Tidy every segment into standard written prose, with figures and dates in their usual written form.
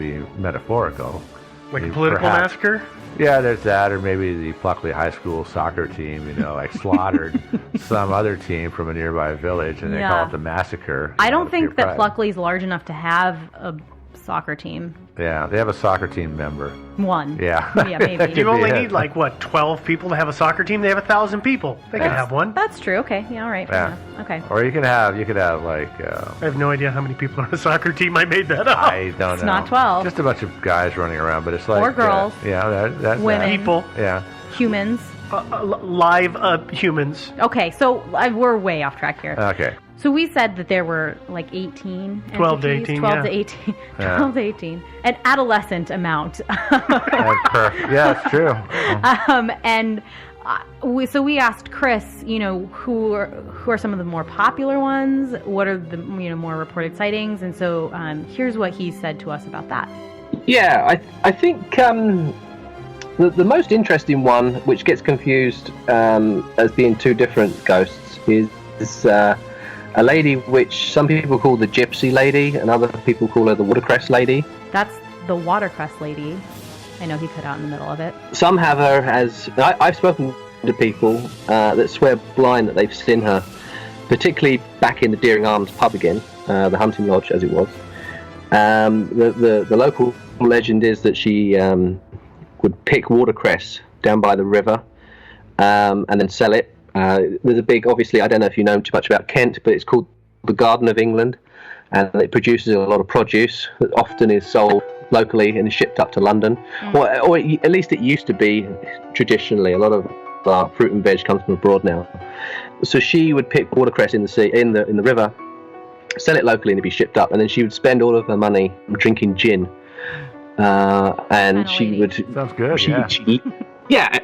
be metaphorical. Like a political massacre? Yeah, there's that, or maybe the Pluckley High School soccer team, like slaughtered some other team from a nearby village, and they call it the massacre. I don't think that Pluckley's large enough to have a soccer team. Yeah, they have a soccer team member. One. Yeah. Yeah, maybe. You only need 12 people to have a soccer team? They have 1,000 people. They can have one. That's true. Okay. Yeah, all right. Fair enough. Okay. Or you could have I have no idea how many people are on a soccer team. I made that up. I don't know. It's not 12. Just a bunch of guys running around, but it's like... Or girls. That's women. People. Yeah. Humans. Live humans. Okay, so we're way off track here. Okay. So we said that there were 18 12 entities, to 18, 12 to 18. 12 to 18. An adolescent amount. Yeah, it's true. So we asked Chris, who are some of the more popular ones? What are the more reported sightings? And so here's what he said to us about that. Yeah, I think the most interesting one, which gets confused as being two different ghosts, is a lady which some people call the Gypsy Lady and other people call her the Watercress Lady. That's the Watercress Lady. I know he cut out in the middle of it. Some have her as... I've spoken to people that swear blind that they've seen her, particularly back in the Deering Arms pub again, the hunting lodge as it was. The local legend is that she would pick watercress down by the river and then sell it. There's a big, obviously, I don't know if you know too much about Kent, but it's called the Garden of England, and it produces a lot of produce that often is sold locally and is shipped up to London, or at least it used to be traditionally. A lot of fruit and veg comes from abroad now. So she would pick watercress in the sea, in the river, sell it locally, and it'd be shipped up, and then she would spend all of her money drinking gin, and she would. Sounds good. Yeah.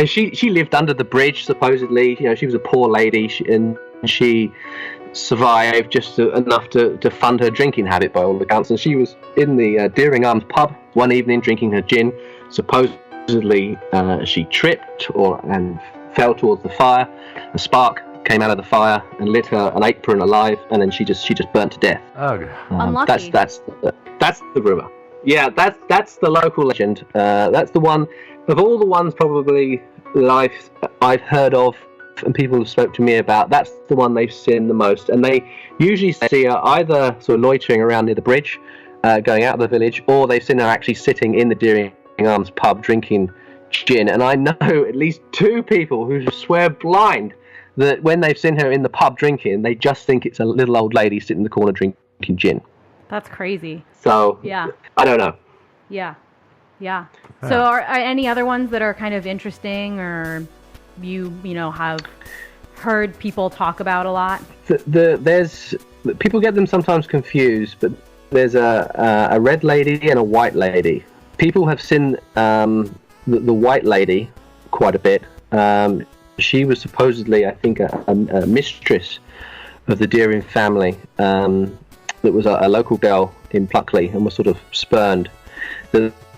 And she lived under the bridge, supposedly. She was a poor lady, and she survived just enough to fund her drinking habit by all accounts. And she was in the Deering Arms pub one evening drinking her gin. Supposedly, she tripped and fell towards the fire. A spark came out of the fire and lit her an apron alive, and then she just burnt to death. Oh, unlucky. That's the rumor. Yeah, that's the local legend. That's the one of all the ones probably that I've heard of and people have spoke to me about. That's the one they've seen the most, and they usually see her either sort of loitering around near the bridge, going out of the village, or they've seen her actually sitting in the Deering Arms pub drinking gin. And I know at least two people who swear blind that when they've seen her in the pub drinking, they just think it's a little old lady sitting in the corner drinking gin. That's crazy. So, yeah, I don't know. Yeah. So are any other ones that are kind of interesting or you have heard people talk about a lot? There's people get them sometimes confused, but there's a red lady and a white lady. People have seen the white lady quite a bit. She was supposedly, I think, a mistress of the Deering family. That was a local girl in Pluckley and was sort of spurned.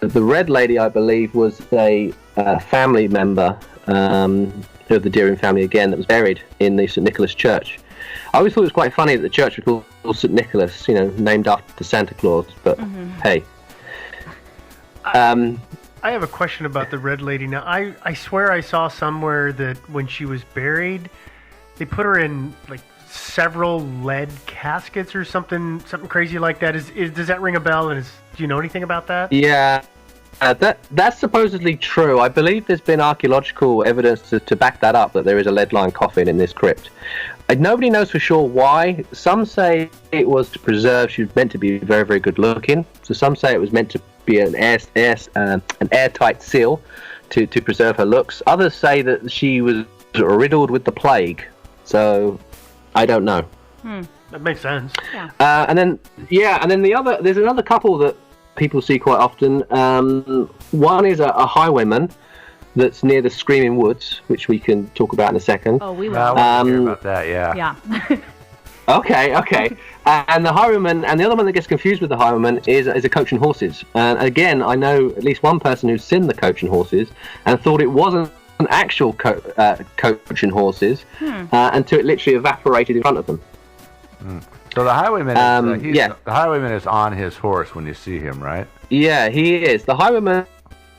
The red lady, I believe, was a family member of the Deering family again that was buried in the St Nicholas Church. I always thought it was quite funny that the church was called St Nicholas, named after Santa Claus. But hey, I have a question about the red lady. Now, I swear I saw somewhere that when she was buried, they put her in several lead caskets or something crazy like that. Does that ring a bell? And do you know anything about that? Yeah, that's supposedly true. I believe there's been archaeological evidence to back that up, that there is a lead-lined coffin in this crypt. Nobody knows for sure why. Some say it was to preserve. She was meant to be very, very good looking. So some say it was meant to be an airtight seal to preserve her looks. Others say that she was riddled with the plague. So I don't know. That makes sense. Yeah. And then there's another couple that people see quite often. One is a highwayman that's near the Screaming Woods, which we can talk about in a second. Oh, we will. I want to hear about that, yeah. Yeah. Okay. And the highwayman, and the other one that gets confused with the highwayman is a coach and horses. And again, I know at least one person who's seen the coach and horses and thought it wasn't an actual coach and horses until it literally evaporated in front of them. So the highwayman, the highwayman is on his horse when you see him, right? Yeah, he is. The highwayman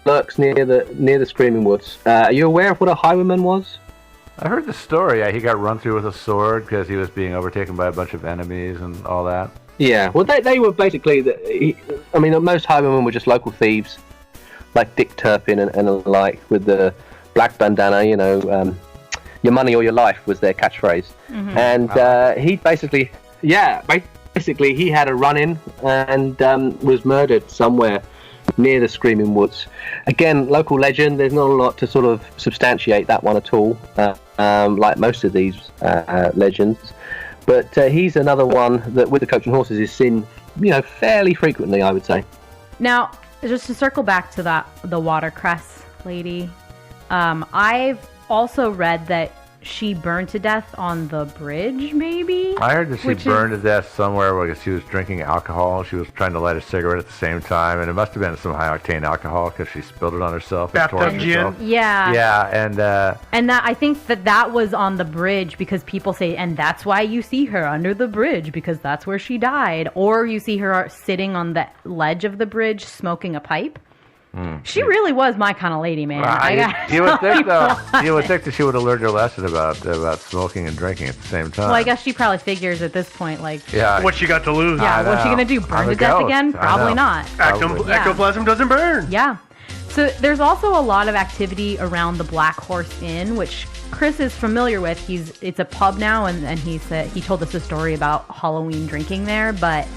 lurks near the Screaming Woods. Are you aware of what a highwayman was? I heard the story. Yeah, he got run through with a sword because he was being overtaken by a bunch of enemies and all that. Yeah, well, they were basically... most highwaymen were just local thieves, like Dick Turpin and the like, with the black bandana, your money or your life was their catchphrase. Mm-hmm. And he basically he had a run-in and was murdered somewhere near the Screaming Woods. Again, local legend. There's not a lot to sort of substantiate that one at all, like most of these legends. But he's another one that, with the Coach and Horses, is seen, fairly frequently, I would say. Now, just to circle back to the watercress lady, I've also read that she burned to death on the bridge, maybe? I heard that she burned to death somewhere because she was drinking alcohol. She was trying to light a cigarette at the same time, and it must have been some high-octane alcohol because she spilled it on herself. Bathtub gin? Yeah. Yeah, and that, I think that was on the bridge because people say, and that's why you see her under the bridge, because that's where she died. Or you see her sitting on the ledge of the bridge smoking a pipe. She really was my kind of lady, man. You would think, though, that she would have learned her lesson about smoking and drinking at the same time. Well, I guess she probably figures at this point, what she got to lose. Yeah, what's she going to do? Burn to death again? Probably not. Ectoplasm doesn't burn. Yeah. So there's also a lot of activity around the Black Horse Inn, which Chris is familiar with. It's a pub now, and he told us a story about Halloween drinking there, but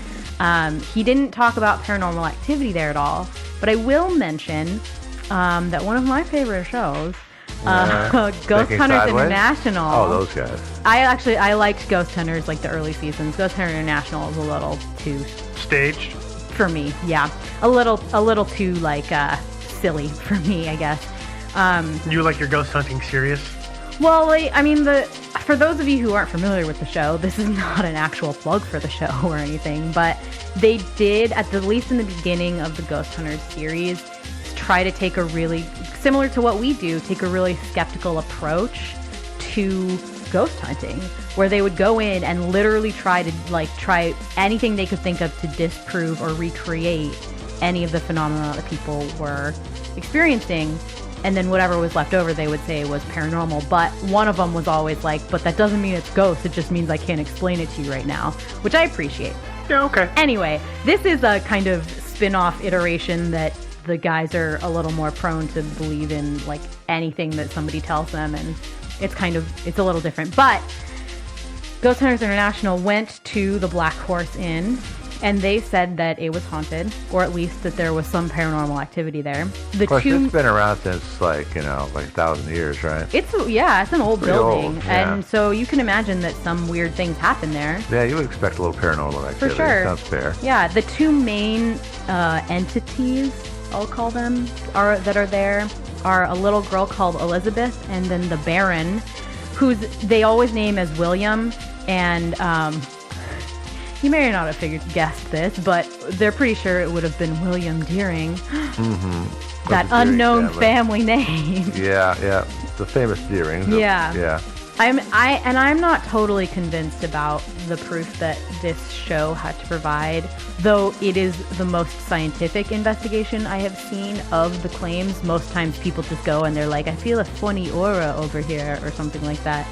he didn't talk about paranormal activity there at all. But I will mention that one of my favorite shows, Ghost Hunters International. Oh, those guys. I liked Ghost Hunters, like the early seasons. Ghost Hunter International was a little too staged for me. Yeah, a little too silly for me, I guess. You like your ghost hunting serious? Well, for those of you who aren't familiar with the show, this is not an actual plug for the show or anything, but they did, at the least in the beginning of the Ghost Hunters series, try to take a really, similar to what we do, take a really skeptical approach to ghost hunting, where they would go in and literally try anything they could think of to disprove or recreate any of the phenomena that people were experiencing. And then whatever was left over, they would say was paranormal. But one of them was always like, but that doesn't mean it's ghosts. It just means I can't explain it to you right now, which I appreciate. Yeah, okay. Anyway, this is a kind of spin-off iteration that the guys are a little more prone to believe in, anything that somebody tells them. And it's a little different. But Ghost Hunters International went to the Black Horse Inn, and they said that it was haunted, or at least that there was some paranormal activity there. Of course, it's been around since 1,000 years, right? It's an old pretty building, old, yeah. And so you can imagine that some weird things happen there. Yeah, you would expect a little paranormal activity. For sure. Sounds fair. Yeah, the two main entities, I'll call them, that are there are a little girl called Elizabeth, and then the Baron, they always name as William, and you may not have guessed this, but they're pretty sure it would have been William Deering. Mm-hmm. That unknown family name. Yeah. The famous Deering. Yeah. I'm not totally convinced about the proof that this show had to provide, though it is the most scientific investigation I have seen of the claims. Most times people just go and they're like, I feel a funny aura over here or something like that.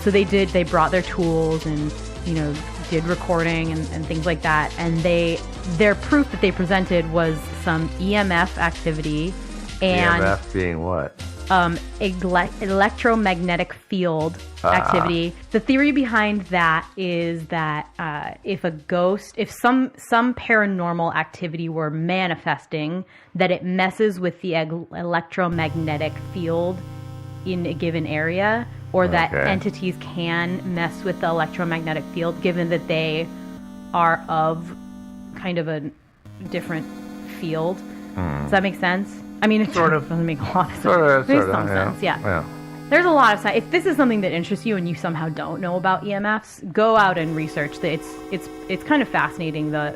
So they brought their tools and, did recording and things like that, and their proof that they presented was some EMF activity and EMF being what? Electromagnetic field activity. The theory behind that is that if some paranormal activity were manifesting, that it messes with the electromagnetic field in a given area, or that entities can mess with the electromagnetic field, given that they are of kind of a different field. Does that make sense? I mean, it sort of doesn't make a lot of sense. There's some sense, yeah. There's a lot of science. If this is something that interests you and you somehow don't know about EMFs, go out and research. It's kind of fascinating, the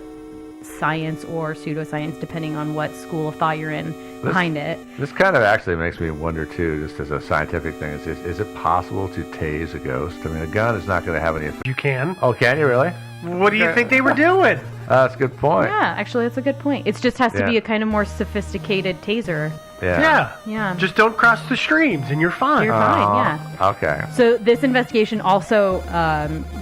science or pseudoscience, depending on what school of thought you're in behind it. This kind of actually makes me wonder too, just as a scientific thing, is it possible to tase a ghost? I mean, a gun is not going to have any effect. You can. Oh, can you really? What do you think they were doing? That's a good point. Yeah, actually, that's a good point. It just has to be a kind of more sophisticated taser. Yeah. Just don't cross the streams and you're fine. You're fine, yeah. Okay. So this investigation also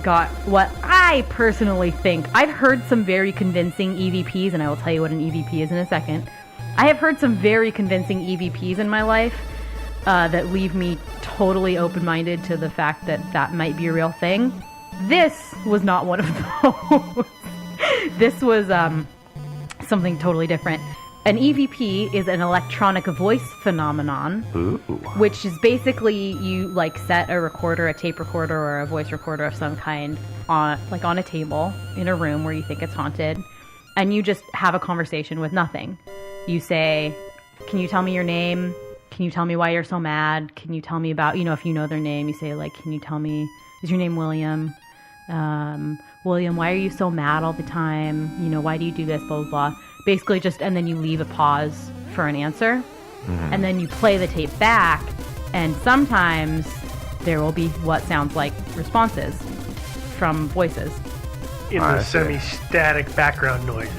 got what I personally think. I've heard some very convincing EVPs, and I will tell you what an EVP is in a second. I have heard some very convincing EVPs in my life that leave me totally open-minded to the fact that that might be a real thing. This was not one of those. This was something totally different. An EVP is an electronic voice phenomenon, which is basically you like set a recorder, a tape recorder, or a voice recorder of some kind on a table in a room where you think it's haunted, and you just have a conversation with nothing. You say, "Can you tell me your name? Can you tell me why you're so mad? Can you tell me about, if you know their name, you say like, can you tell me, is your name William? William, why are you so mad all the time? Why do you do this, blah, blah, blah." Basically and then you leave a pause for an answer, and then you play the tape back, and sometimes there will be what sounds like responses from voices. In the semi-static background noises.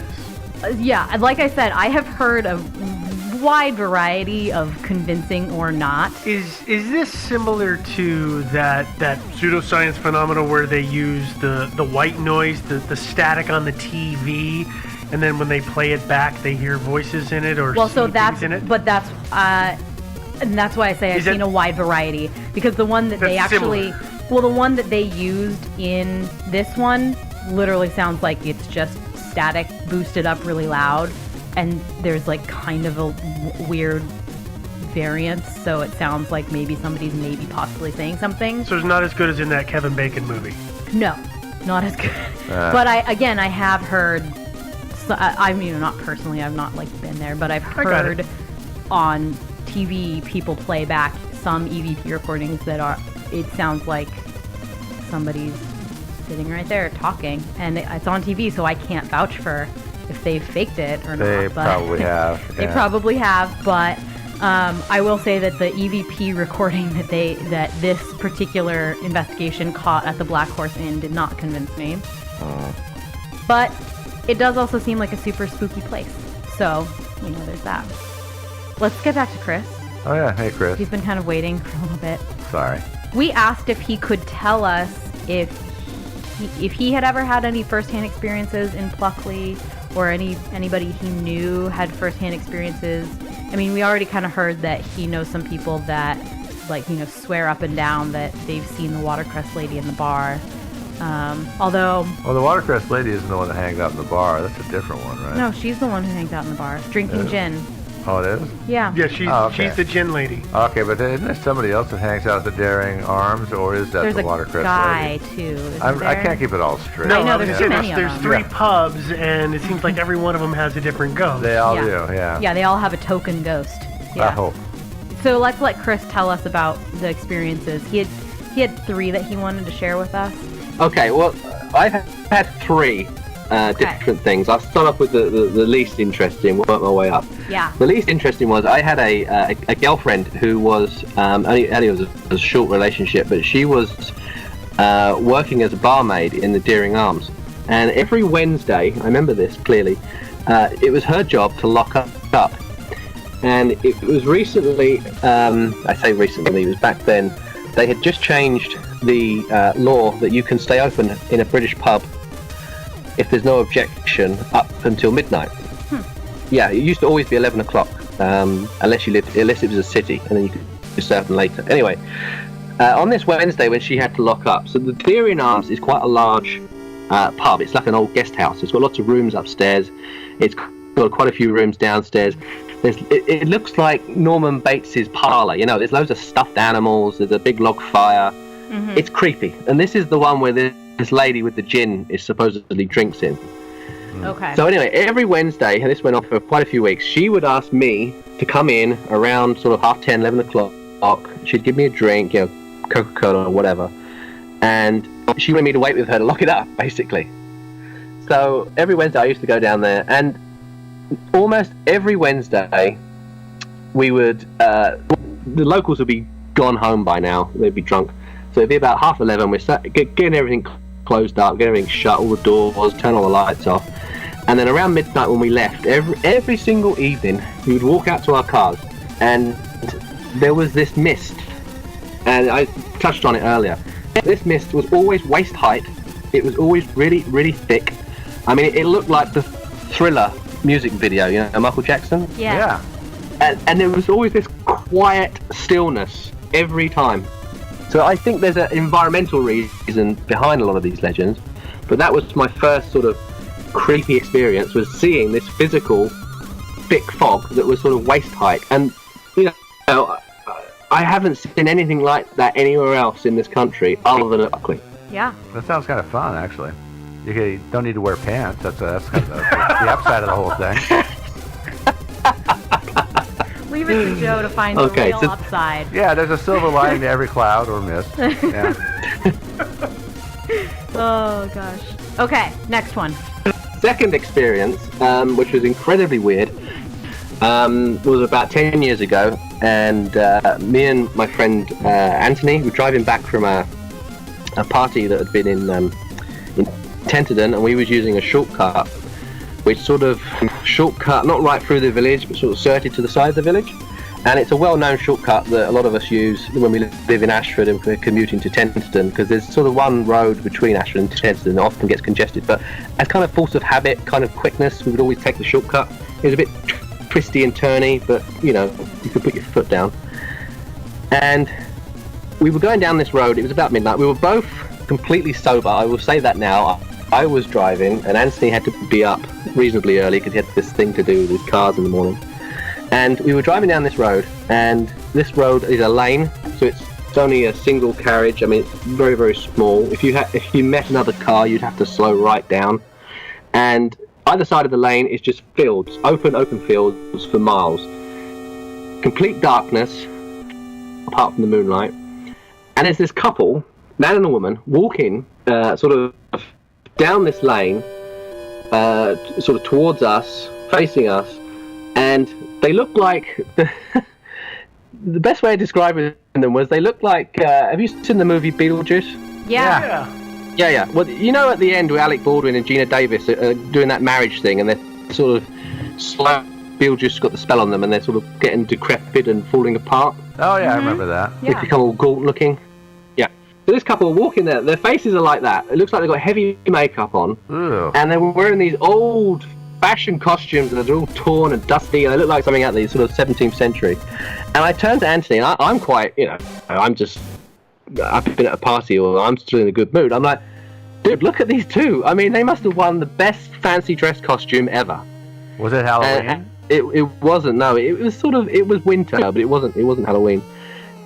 Yeah, like I said, I have heard a wide variety of convincing or not. Is this similar to that pseudoscience phenomena where they use the white noise, the static on the TV, and then when they play it back, they hear voices in it or see things in it? But that's and that's why I say I've seen a wide variety, because the one that they actually, the one that they used in this one literally sounds like it's just static boosted up really loud, and there's like kind of a weird variance, so it sounds like maybe somebody's possibly saying something. So it's not as good as in that Kevin Bacon movie? No, not as good. But I have heard, not personally, I've not been there, but I've heard on TV people play back some EVP recordings that it sounds like somebody's sitting right there talking, and it's on TV, so I can't vouch for if they've faked it or not. They probably have. They probably have, but I will say that the EVP recording that this particular investigation caught at the Black Horse Inn did not convince me. But it does also seem like a super spooky place, so there's that. Let's get back to Chris. Oh yeah, hey Chris. He's been kind of waiting for a little bit. Sorry. We asked if he could tell us if he had ever had any firsthand experiences in Pluckley, or anybody he knew had firsthand experiences. I mean, we already kind of heard that he knows some people that swear up and down that they've seen the watercress lady in the bar. Although... Well, the watercress lady isn't the one that hangs out in the bar. That's a different one, right? No, she's the one who hangs out in the bar, drinking gin. Oh, it is? Yeah. Yeah, she's the gin lady. Okay, but isn't there somebody else that hangs out at the Daring Arms, or is that the watercress lady? There's a guy, too. I can't keep it all straight. No, I know, there's too many of them. There's 3 pubs, and it seems like every one of them has a different ghost. They all do, yeah. Yeah, they all have a token ghost. Yeah. I hope. So let's let Chris tell us about the experiences. He had 3 that he wanted to share with us. Okay, well, I've had 3 different things. I'll start off with the least interesting, work my way up. Yeah. The least interesting was I had a girlfriend who was, only was a short relationship, but she was working as a barmaid in the Deering Arms. And every Wednesday, I remember this clearly, it was her job to lock up. And it was recently, I say recently, it was back then, they had just changed the law that you can stay open in a British pub if there's no objection up until midnight. Yeah, it used to always be 11 o'clock, unless it was a city, and then you could stay open later. Anyway, on this Wednesday when she had to lock up, so the Deering Arms is quite a large pub. It's like an old guest house. It's got lots of rooms upstairs. It's got quite a few rooms downstairs. It looks like Norman Bates's parlour. There's loads of stuffed animals. There's a big log fire. Mm-hmm. It's creepy. And this is the one where this lady with the gin is supposedly drinks in. Okay. So anyway, every Wednesday, and this went on for quite a few weeks, she would ask me to come in around sort of 10:30, 11 o'clock. She'd give me a drink, Coca-Cola or whatever. And she wanted me to wait with her to lock it up, basically. So every Wednesday I used to go down there, and almost every Wednesday we would, the locals would be gone home by now, they'd be drunk. So it'd be about 11:30, we're getting everything closed up, getting everything shut, all the doors, turn all the lights off. And then around midnight when we left, every single evening, we would walk out to our cars, and there was this mist, and I touched on it earlier. This mist was always waist height. It was always really, really thick. I mean, it looked like the Thriller music video, you know, Michael Jackson. Yeah. And there was always this quiet stillness every time. So I think there's an environmental reason behind a lot of these legends, but that was my first sort of creepy experience, was seeing this physical thick fog that was sort of waist height. And you know, I haven't seen anything like that anywhere else in this country other than at Buckley. Yeah. That sounds kind of fun, actually. You don't need to wear pants. That's kind of the upside of the whole thing. Leave it to Joe to find the real upside. Yeah, there's a silver lining to every cloud or mist. Yeah. Oh, gosh. Okay, next one. Second experience, which was incredibly weird, was about 10 years ago, and me and my friend Anthony were driving back from a party that had been in Tenterden, and we was using a shortcut, which sort of shortcut not right through the village, but sort of skirted to the side of the village. And it's a well-known shortcut that a lot of us use when we live in Ashford and we're commuting to Tenterden, because there's sort of one road between Ashford and Tenterden that often gets congested. But as kind of force of habit, kind of quickness, we would always take the shortcut. It was a bit twisty and turny, but you know, you could put your foot down. And we were going down this road. It was about midnight. We were both completely sober. I will say that now. I was driving, and Anthony had to be up reasonably early because he had this thing to do with cars in the morning. And we were driving down this road, and this road is a lane, so it's only a single carriage. I mean, it's very, very small. If you met another car, you'd have to slow right down. And either side of the lane is just fields, open fields for miles. Complete darkness, apart from the moonlight. And there's this couple, man and a woman, walking sort of down this lane, sort of towards us, facing us, and they look like the best way of describing them was they look like have you seen the movie Beetlejuice? Yeah. Well, you know, at the end where Alec Baldwin and Gina Davis are doing that marriage thing, and they're sort of slow. Beetlejuice got the spell on them, and they're sort of getting decrepit and falling apart. Oh yeah, I remember that. They become all gaunt looking. Yeah. So this couple are walking there. Their faces are like that. It looks like they've got heavy makeup on. Ew. And they were wearing these old-fashioned costumes that are all torn and dusty, and they look like something out of the sort of 17th century. And I turned to Anthony, and I'm quite, you know, I've been at a party, or I'm still in a good mood. I'm like, dude, look at these two. I mean, they must have won the best fancy dress costume ever. Was it Halloween? It wasn't. No, it was winter, but it wasn't Halloween.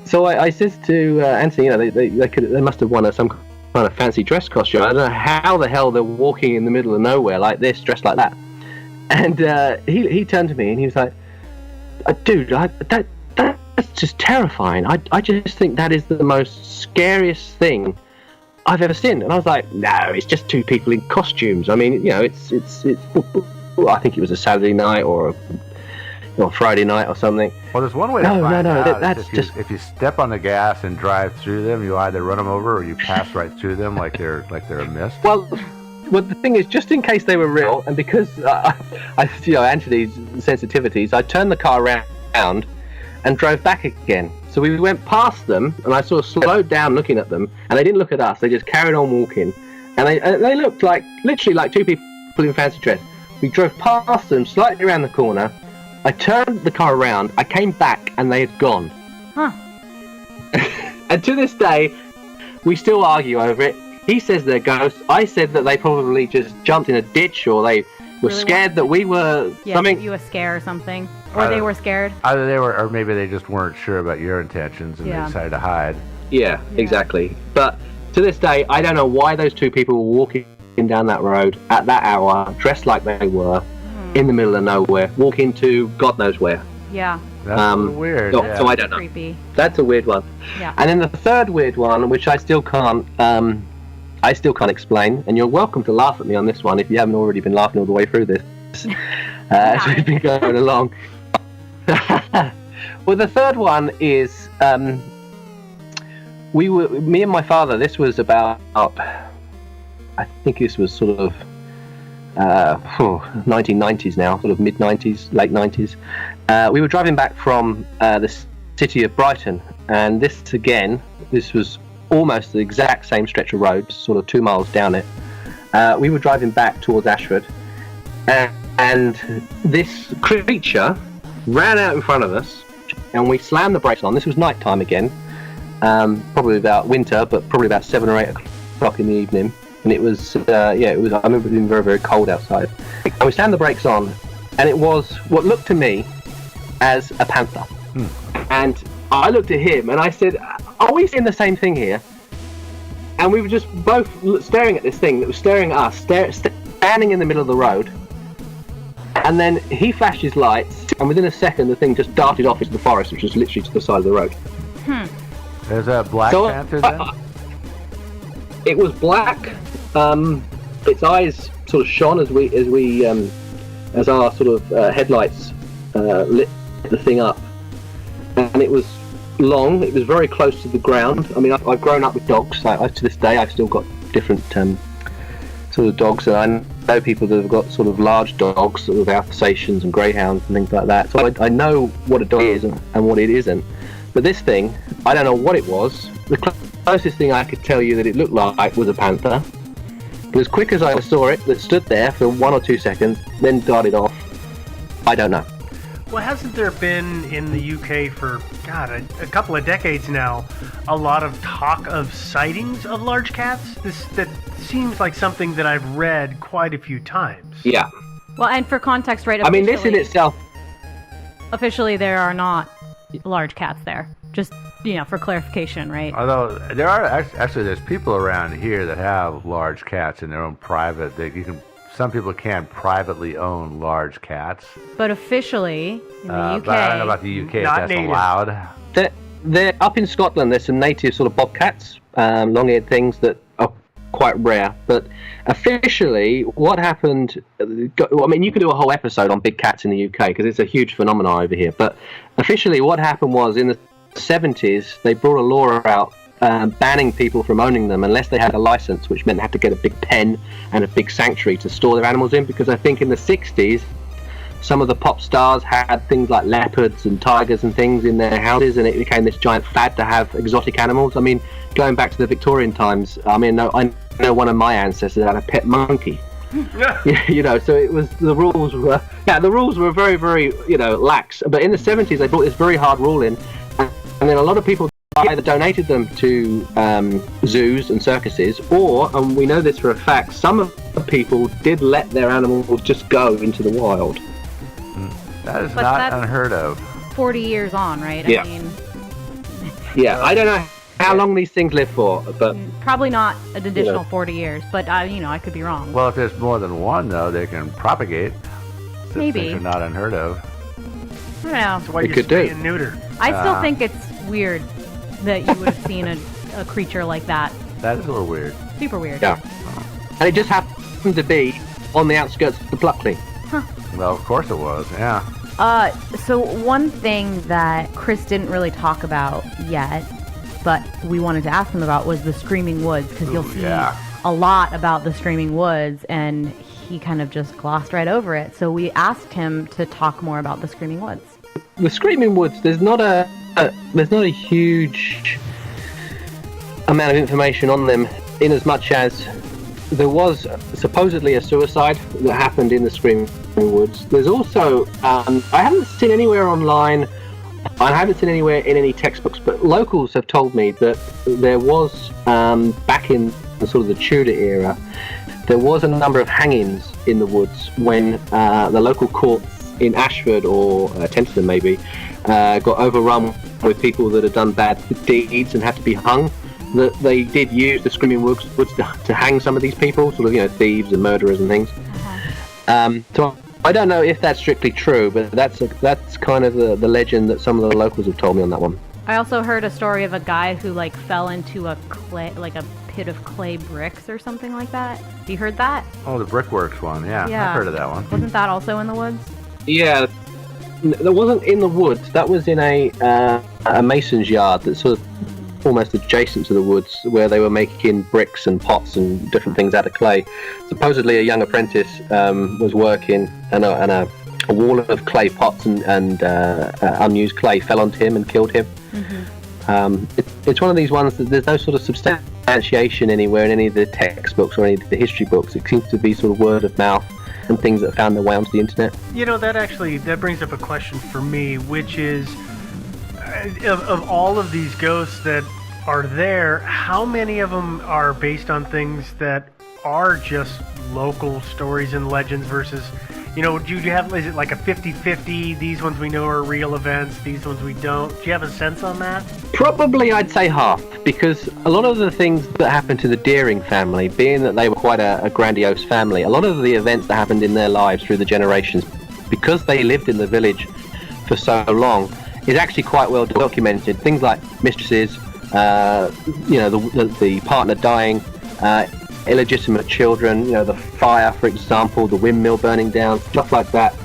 So I said to Anthony, you know, they must have won some kind of fancy dress costume. I don't know how the hell they're walking in the middle of nowhere like this, dressed like that. And he turned to me and he was like, dude, that's just terrifying. I just think that is the most scariest thing I've ever seen. And I was like, no, it's just two people in costumes. I mean, you know, it's I think it was a Saturday night or Friday night or something. Well, there's one way to find out. That's if you step on the gas and drive through them, you either run them over or you pass right through them like they're a mist. Well, the thing is, just in case they were real, and because Anthony's sensitivities, I turned the car around and drove back again. So we went past them, and I sort of slowed down looking at them, and they didn't look at us. They just carried on walking, and they looked like literally like two people in fancy dress. We drove past them, slightly around the corner. I turned the car around. I came back, and they had gone. Huh. And to this day, we still argue over it. He says they're ghosts. I said that they probably just jumped in a ditch, or they were scared that we were something. You a scare or something, or they were scared. Either they were, or maybe they just weren't sure about your intentions and they decided to hide. Yeah, exactly. But to this day, I don't know why those two people were walking down that road at that hour, dressed like they were, in the middle of nowhere, walking to God knows where. Yeah. That's a little weird. So, so I don't know. Creepy. That's a weird one. Yeah. And then the third weird one, which I still can't I still can't explain, and you're welcome to laugh at me on this one if you haven't already been laughing all the way through this as we've been going along. Well, the third one is me and my father. This was about, I think this was sort of 1990s now, sort of mid 90s, late 90s. We were driving back from the city of Brighton, and this was almost the exact same stretch of road, sort of 2 miles down it. We were driving back towards Ashford, and this creature ran out in front of us, and we slammed the brakes on. This was night time again, probably about winter, but probably about 7 or 8 o'clock in the evening. And it was, I remember it being very, very cold outside. And we slammed the brakes on, and it was what looked to me as a panther. And I looked at him, and I said, are we seeing the same thing here? And we were just both staring at this thing that was staring at us, standing in the middle of the road. And then he flashed his lights, and within a second, the thing just darted off into the forest, which was literally to the side of the road. There's a black panther then? It was black. Its eyes sort of shone as our sort of headlights lit the thing up, and it was long. It was very close to the ground. I mean, I've grown up with dogs. To this day, I've still got different sort of dogs, and I know people that have got sort of large dogs, sort of Alsatians and Greyhounds and things like that. So I know what a dog is and what it isn't. But this thing, I don't know what it was. The closest thing I could tell you that it looked like was a panther. But as quick as I saw it, that stood there for 1 or 2 seconds, then darted off. I don't know. Well, hasn't there been in the UK for, a couple of decades now, a lot of talk of sightings of large cats? That seems like something that I've read quite a few times. Yeah. Well, and for context, right? I mean, this in itself... Officially, there are not large cats there. Just, for clarification, right? Although there are actually, there's people around here that have large cats in their own private. Some people can privately own large cats. But officially, in the UK... But I don't know about the UK if that's native. allowed. They're up in Scotland. There's some native sort of bobcats, long-eared things that are quite rare. But officially, what happened... I mean, you could do a whole episode on big cats in the UK because it's a huge phenomenon over here. But officially, what happened was in the 70s, they brought a law out banning people from owning them unless they had a license, which meant they had to get a big pen and a big sanctuary to store their animals in, because I think in the 60s some of the pop stars had things like leopards and tigers and things in their houses, and it became this giant fad to have exotic animals. I mean, going back to the Victorian times, I know one of my ancestors had a pet monkey. So it was, the rules were very, very, lax. But in the 70s they brought this very hard rule in, and then a lot of people either donated them to zoos and circuses, or, and we know this for a fact, some of the people did let their animals just go into the wild. That is not unheard of. 40 years on, right? Yeah. I mean... Yeah, I don't know how long these things live for, but... Probably not an additional 40 years, but, I could be wrong. Well, if there's more than one, though, they can propagate. Maybe. Things are not unheard of. I don't know. That's why you spay and neuter. I still think it's weird that you would have seen a creature like that. That is a little weird. Super weird. Yeah. And it just happened to be on the outskirts of Pluckley. Well, of course it was, yeah. So one thing that Chris didn't really talk about yet, but we wanted to ask him about, was the Screaming Woods, because you'll see a lot about the Screaming Woods, and he kind of just glossed right over it. So we asked him to talk more about the Screaming Woods. The Screaming Woods, there's not a huge amount of information on them, in as much as there was supposedly a suicide that happened in the Screaming Woods. There's also, I haven't seen anywhere online, I haven't seen anywhere in any textbooks, but locals have told me that there was, back in the sort of the Tudor era, there was a number of hangings in the woods when the local courts in Ashford, or Tenterden maybe, got overrun with people that had done bad deeds and had to be hung. That they did use the Screaming Woods to hang some of these people, sort of, thieves and murderers and things. So I don't know if that's strictly true, but that's kind of the legend that some of the locals have told me on that one. I also heard a story of a guy who fell into a pit of clay bricks or something like that. Have you heard that? Oh, the Brickworks one. Yeah, Yeah. I've heard of that one. Wasn't that also in the woods? Yeah, that wasn't in the woods. That was in a mason's yard that's sort of almost adjacent to the woods, where they were making bricks and pots and different things out of clay. Supposedly, a young apprentice was working, and a wall of clay pots and unused clay fell onto him and killed him. It's one of these ones that there's no sort of substantiation anywhere in any of the textbooks or any of the history books. It seems to be sort of word of mouth and things that found their way onto the internet. You know, that brings up a question for me, which is, of all of these ghosts that are there, how many of them are based on things that are just local stories and legends versus, you know, do you have, is it like a 50-50, these ones we know are real events, these ones we don't? Do you have a sense on that? Probably I'd say half, because a lot of the things that happened to the Deering family, being that they were quite a grandiose family, a lot of the events that happened in their lives through the generations, because they lived in the village for so long, is actually quite well documented. Things like mistresses, you know, the partner dying, illegitimate children, you know, the fire, for example, the windmill burning down, stuff like that.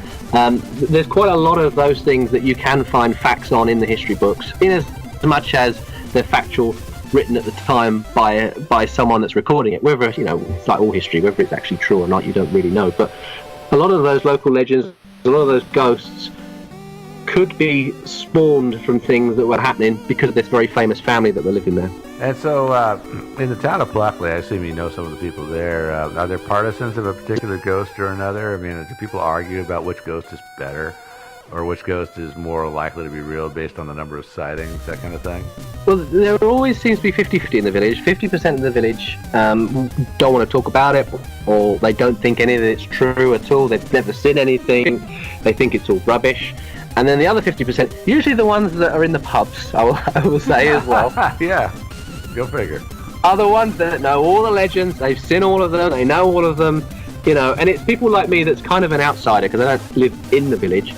There's quite a lot of those things that you can find facts on in the history books, in as much as they're factual, written at the time by someone that's recording it. Whether, you know, it's like all history, whether it's actually true or not, you don't really know. But a lot of those local legends, a lot of those ghosts could be spawned from things that were happening because of this very famous family that were living there. And so, in the town of Pluckley, I assume you know some of the people there. Are there partisans of a particular ghost or another? I mean, do people argue about which ghost is better, or which ghost is more likely to be real based on the number of sightings, that kind of thing? Well, there always seems to be 50-50 in the village. 50% of the village don't want to talk about it, or they don't think any of it's true at all. They've never seen anything. They think it's all rubbish. And then the other 50%, usually the ones that are in the pubs, I will say as well. Yeah, go figure. Are the ones that know all the legends, they've seen all of them, they know all of them, you know, and it's people like me that's kind of an outsider because I don't live in the village.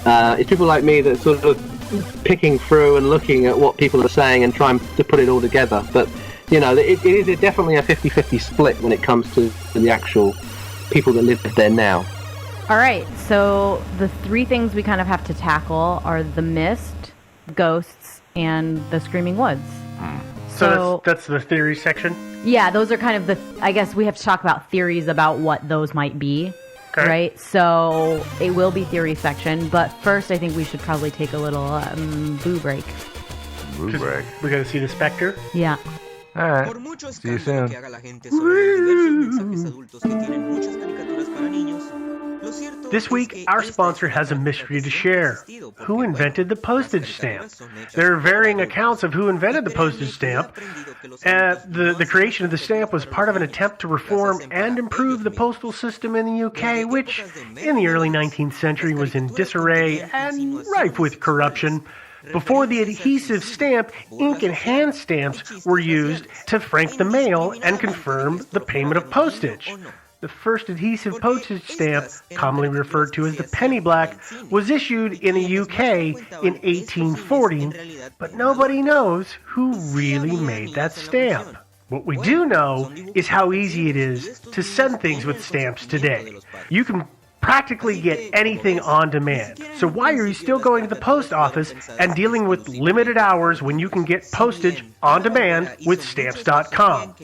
It's people like me that's sort of picking through and looking at what people are saying and trying to put it all together. But, you know, it is definitely a 50-50 split when it comes to the actual people that live there now. All right, so the three things we kind of have to tackle are the mist, ghosts, and the screaming woods. So that's the theory section? Yeah, those are kind of the, I guess we have to talk about theories about what those might be, Okay. right? So it will be theory section, but first I think we should probably take a little boo break. Boo break. We gotta see the specter. Yeah. All right. See you soon. This week, our sponsor has a mystery to share. Who invented the postage stamp? There are varying accounts of who invented the postage stamp. The creation of the stamp was part of an attempt to reform and improve the postal system in the UK, which, in the early 19th century, was in disarray and rife with corruption. Before the adhesive stamp, ink and hand stamps were used to frank the mail and confirm the payment of postage. The first adhesive postage stamp, commonly referred to as the penny black, was issued in the UK in 1840, but nobody knows who really made that stamp. What we do know is how easy it is to send things with stamps today. You can practically get anything on demand. So why are you still going to the post office and dealing with limited hours when you can get postage on demand with Stamps.com?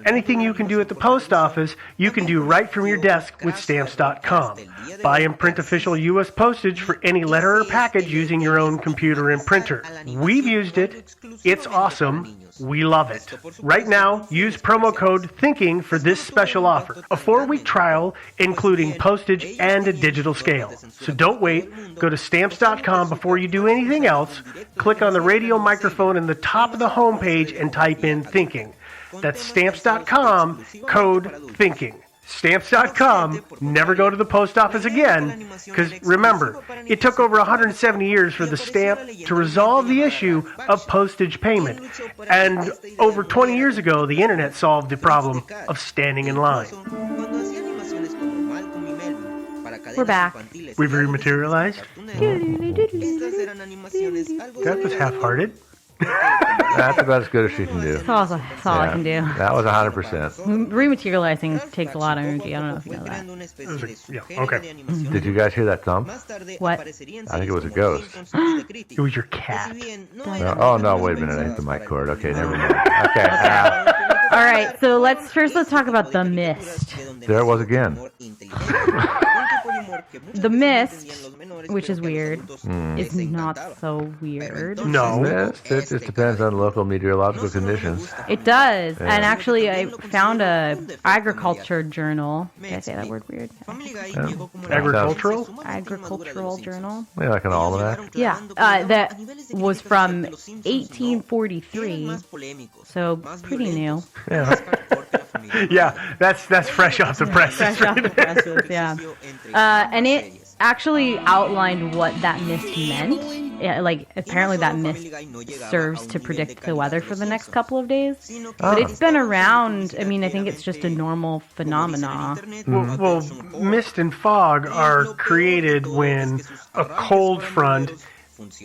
Anything you can do at the post office, you can do right from your desk with Stamps.com. Buy and print official U.S. postage for any letter or package using your own computer and printer. We've used it. It's awesome. We love it. Right now, use promo code THINKING for this special offer. A 4-week trial, including postage and a digital scale. So don't wait. Go to Stamps.com before you do anything else. Click on the radio microphone in the top of the homepage and type in THINKING. That's Stamps.com, code THINKING. Stamps.com, never go to the post office again, because remember, it took over 170 years for the stamp to resolve the issue of postage payment, and over 20 years ago, the internet solved the problem of standing in line. We're back. We've rematerialized. That was half-hearted. That's about as good as she can do. That's all I can do. That was 100%. Rematerializing takes a lot of energy. I don't know if you know that. Yeah, okay. Did you guys hear that thump? What? I think it was a ghost. It was your cat. Oh, no, wait a minute. I hit the mic cord. Okay, never mind. Okay. All right, so let's talk about the mist. There it was again. The mist, which is weird, is not so weird. No. Mist, it just depends on local meteorological conditions. It does. And actually, I found a agriculture journal. Did I say that word weird? Agricultural? Agricultural journal. Yeah, like an almanac. Yeah, that was from 1843, so pretty new. Yeah. Yeah, that's fresh off the presses. Fresh off the presses, yeah. And it actually outlined what that mist meant. Yeah, like, apparently that mist serves to predict the weather for the next couple of days. But it's been around. I mean, I think it's just a normal phenomena. Well, mist and fog are created when a cold front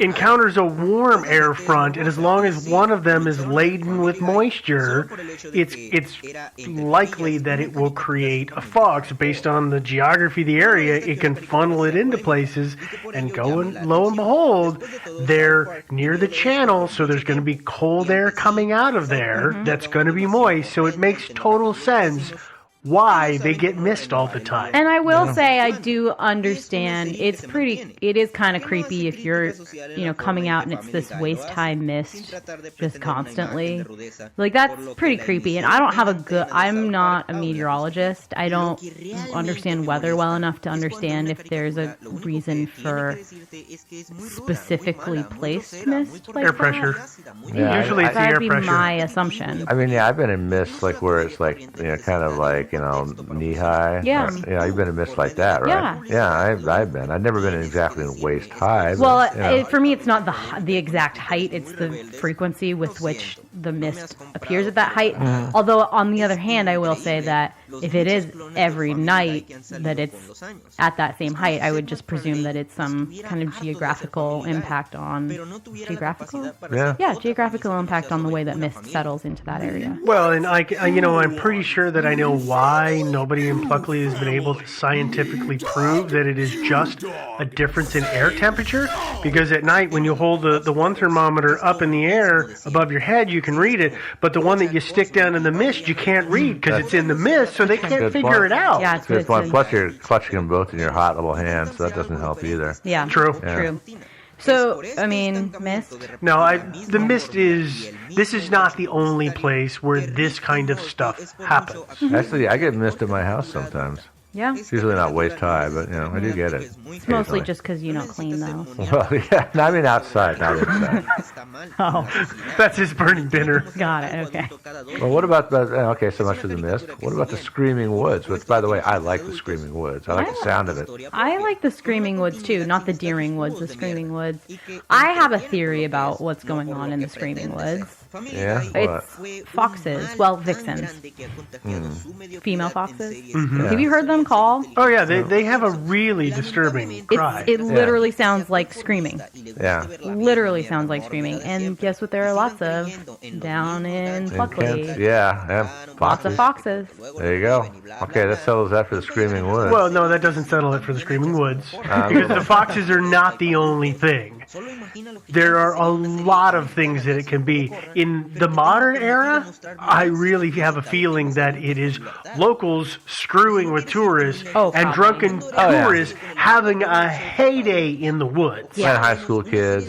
encounters a warm air front, and as long as one of them is laden with moisture, it's likely that it will create a fog. So based on the geography of the area, it can funnel it into places, and lo and behold, they're near the channel, so there's going to be cold air coming out of there that's going to be moist. So it makes total sense why they get mist all the time. And I will say I do understand it is kind of creepy if you're, coming out and it's this waist-high mist just constantly. Like, that's pretty creepy. And I'm not a meteorologist. I don't understand weather well enough to understand if there's a reason for specifically placed mist like Air that. pressure. Yeah, Usually it's the air That'd be pressure. my assumption. I mean, yeah, I've been in mist, like, where it's like, kind of like, knee-high. Yeah. You've been in mist like that, right? Yeah, I've been. I've never been exactly in waist-high. Well, for me, it's not the exact height. It's the frequency with which the mist appears at that height. Although, on the other hand, I will say that if it is every night that it's at that same height, I would just presume that it's some kind of geographical impact on... Geographical? Yeah. Geographical impact on the way that mist settles into that area. Well, and I'm pretty sure that I know why nobody in Pluckley has been able to scientifically prove that it is just a difference in air temperature. Because at night, when you hold the one thermometer up in the air above your head, you can read it. But the one that you stick down in the mist, you can't read because it's in the mist, so they can't figure it out. Yeah, it's Good point. Plus, you're clutching them both in your hot little hands, so that doesn't help either. Yeah. True. True. So, I mean, mist? No, the mist this is not the only place where this kind of stuff happens. Actually, I get mist at my house sometimes. Yeah. It's usually not waist high, but, I do get it. It's mostly just because you don't clean, though. Well, yeah, I mean outside, not inside. Oh, That's his burning dinner. got it. Okay. Well, what about okay, so much for the mist. What about the Screaming Woods? Which, by the way, I like the Screaming Woods. I like the sound of it. I like the Screaming Woods, too. Not the Deering Woods, the Screaming Woods. I have a theory about what's going on in the Screaming Woods. Yeah? What? It's foxes. Well, vixens. Female foxes. Yeah. Have you heard them call? Oh yeah, they have a really disturbing cry. It literally sounds like screaming. Yeah. Literally sounds like screaming. And guess what there are lots of down in Pluckley? Kent. Yeah. Lots of foxes. There you go. Okay, that settles that for the Screaming Woods. Well, no, that doesn't settle it for the Screaming Woods. Because the foxes are not the only thing. There are a lot of things that it can be. In the modern era, I really have a feeling that it is locals screwing with tourists and drunken tourists having a heyday in the woods. And high school kids.